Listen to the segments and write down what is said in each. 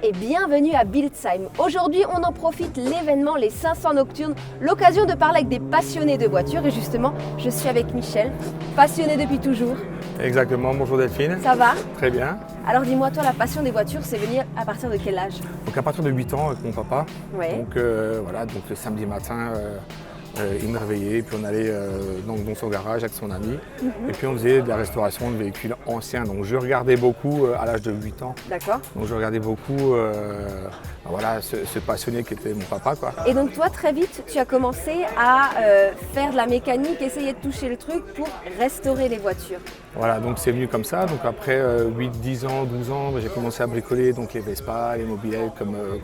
et bienvenue à Biltzheim. Aujourd'hui, on en profite, l'événement Les 500 Nocturnes, l'occasion de parler avec des passionnés de voitures. Et justement, je suis avec Michel, passionné depuis toujours. Exactement, bonjour Delphine. Ça va? Très bien. Alors dis-moi, toi, la passion des voitures, c'est venir à partir de quel âge? Donc à partir de 8 ans avec mon papa. Ouais. Donc voilà, donc le samedi matin, il me réveillait, puis on allait dans son garage avec son ami. Et puis on faisait de la restauration de véhicules anciens. Donc je regardais beaucoup à l'âge de 8 ans. D'accord. Donc je regardais beaucoup voilà, ce passionné qui était mon papa, quoi. Et donc toi, très vite, tu as commencé à faire de la mécanique, essayer de toucher le truc pour restaurer les voitures. Voilà, donc c'est venu comme ça. Donc après 8, 10 ans, 12 ans, j'ai commencé à bricoler donc les Vespa, les mobilettes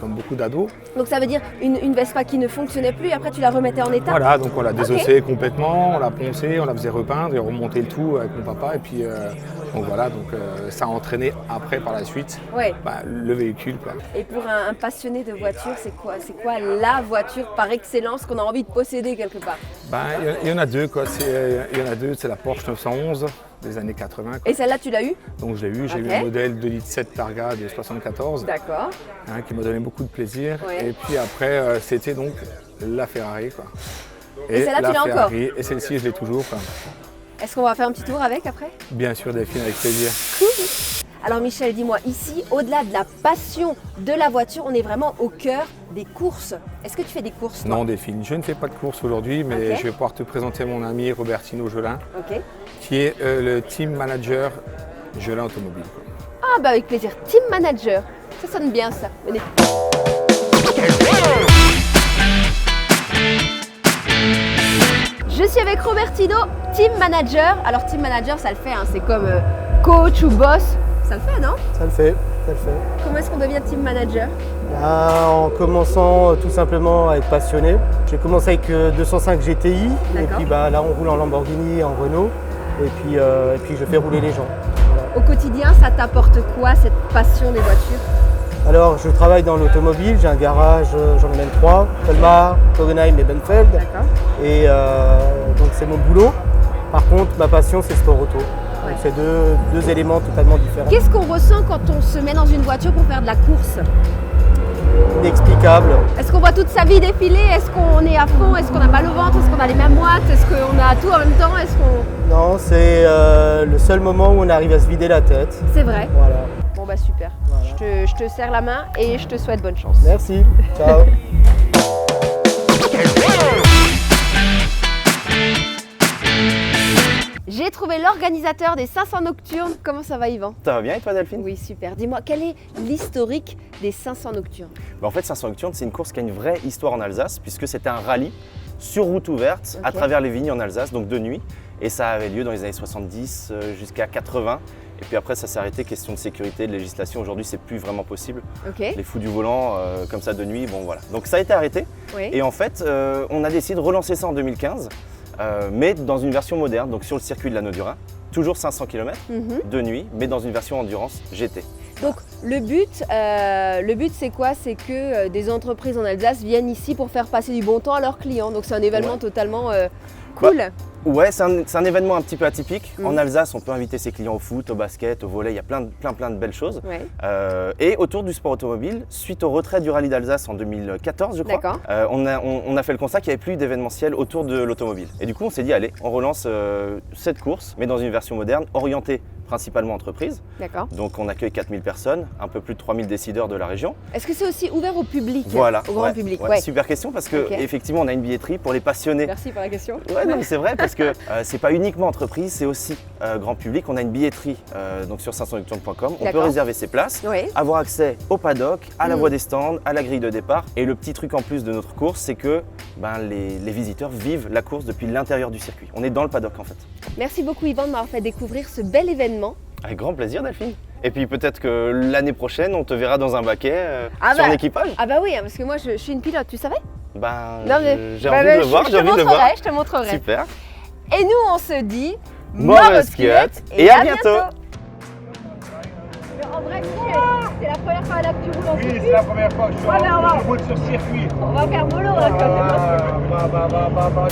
comme beaucoup d'ados. Donc ça veut dire une Vespa qui ne fonctionnait plus, et après tu la remettais en état? Voilà, donc on l'a désossé complètement, on l'a poncé, on la faisait repeindre et on remontait le tout avec mon papa. Et puis donc voilà, donc ça a entraîné après par la suite Ouais. Le véhicule, quoi. Et pour un passionné de voiture, c'est quoi la voiture par excellence qu'on a envie de posséder quelque part? Il y en a deux, quoi. Il y en a deux, c'est la Porsche 911 des années 80. Quoi. Et celle-là, tu l'as eue? Donc je l'ai eu, j'ai eu le modèle 2,7 litres Targa de 74, D'accord. Qui m'a donné beaucoup de plaisir. Ouais. Et puis après, c'était donc la Ferrari, quoi. Et celle-là, tu l'as encore? Et celle-ci, je l'ai toujours, quoi. Est-ce qu'on va faire un petit tour avec après? Bien sûr, Delphine, avec plaisir. Cool. Alors Michel, dis-moi, ici, au-delà de la passion de la voiture, on est vraiment au cœur des courses. Est-ce que tu fais des courses, toi? Non, Delphine, je ne fais pas de course aujourd'hui, mais Ok. je vais pouvoir te présenter mon ami Robertino Jolin, Ok. qui est le team manager Jolin Automobile, quoi. Ah bah avec plaisir, team manager. Ça sonne bien ça. Venez. Je suis avec Robertino, team manager. Alors team manager, ça le fait, hein. C'est comme coach ou boss. Ça le fait, non? Ça le fait, ça le fait. Comment est-ce qu'on devient team manager? En commençant tout simplement à être passionné. J'ai commencé avec 205 GTI et D'accord. puis là on roule en Lamborghini, en Renault et puis je fais rouler les gens. Voilà. Au quotidien, ça t'apporte quoi cette passion des voitures? Alors je travaille dans l'automobile, j'ai un garage, j'en ai même 3, Colmar, Kogenheim et Benfeld. D'accord. Et donc c'est mon boulot. Par contre ma passion c'est sport auto. Ouais. Donc c'est deux éléments totalement différents. Qu'est-ce qu'on ressent quand on se met dans une voiture pour faire de la course? Inexplicable. Est-ce qu'on voit toute sa vie défiler? Est-ce qu'on est à fond? Est-ce qu'on a mal au ventre? Est-ce qu'on a les mêmes watts? Est-ce qu'on a tout en même temps? Est-ce qu'on... Non, c'est le seul moment où on arrive à se vider la tête. C'est vrai. Voilà. Bon bah super. Voilà. Je te serre la main et je te souhaite bonne chance. Merci. Ciao. J'ai trouvé l'organisateur des 500 Nocturnes. Comment ça va, Yvan? Ça va bien et toi Delphine? Oui, super. Dis-moi, quel est l'historique des 500 Nocturnes? En fait 500 Nocturnes c'est une course qui a une vraie histoire en Alsace puisque c'était un rallye sur route ouverte à Ok. travers les vignes en Alsace, donc de nuit. Et ça avait lieu dans les années 70 jusqu'à 80. Et puis après ça s'est arrêté, question de sécurité, de législation. Aujourd'hui c'est plus vraiment possible. Ok. Les fous du volant comme ça de nuit, bon voilà. Donc ça a été arrêté. Oui. Et en fait on a décidé de relancer ça en 2015. Mais dans une version moderne, donc sur le circuit de l'Anneau du Rhin, toujours 500 km Mhm. de nuit, mais dans une version endurance GT. Donc le but c'est quoi? C'est que des entreprises en Alsace viennent ici pour faire passer du bon temps à leurs clients. Donc c'est un événement Ouais. totalement cool. Ouais, c'est un événement un petit peu atypique. Mm. En Alsace, on peut inviter ses clients au foot, au basket, au volley, il y a plein de belles choses. Ouais. Et autour du sport automobile, suite au retrait du rallye d'Alsace en 2014, je crois, D'accord. on a fait le constat qu'il n'y avait plus d'événementiel autour de l'automobile. Et du coup, on s'est dit, allez, on relance cette course, mais dans une version moderne, orientée principalement entreprise. D'accord. Donc on accueille 4000 personnes, un peu plus de 3000 décideurs de la région. Est-ce que c'est aussi ouvert au public? Voilà, Au grand ouais, public, ouais. ouais. Super question parce que Ok. effectivement on a une billetterie pour les passionnés. Merci pour la question. Ouais, non, mais c'est vrai parce que c'est pas uniquement entreprise, c'est aussi grand public. On a une billetterie donc sur 500nocturnes.com. On peut D'accord. réserver ses places, Oui. avoir accès au paddock, à la Mm. voie des stands, à la grille de départ. Et le petit truc en plus de notre course, c'est que les visiteurs vivent la course depuis l'intérieur du circuit. On est dans le paddock en fait. Merci beaucoup Yvan de m'avoir fait découvrir ce bel événement. Avec grand plaisir Delphine. Et puis peut-être que l'année prochaine, on te verra dans un baquet Ah sur bah. un équipage. Ah bah oui, hein, parce que moi je suis une pilote, tu savais? Ben, j'ai envie de le voir, j'ai envie de le voir. Je te montrerai. Super. Et nous on se dit Mauvaise culotte et à bientôt. En vrai, c'est la première fois là que tu roules en Oui, circuit. c'est la première fois que je Ouais, mais on va- roule sur circuit. On va faire mollo là, quand même. Ah, bah.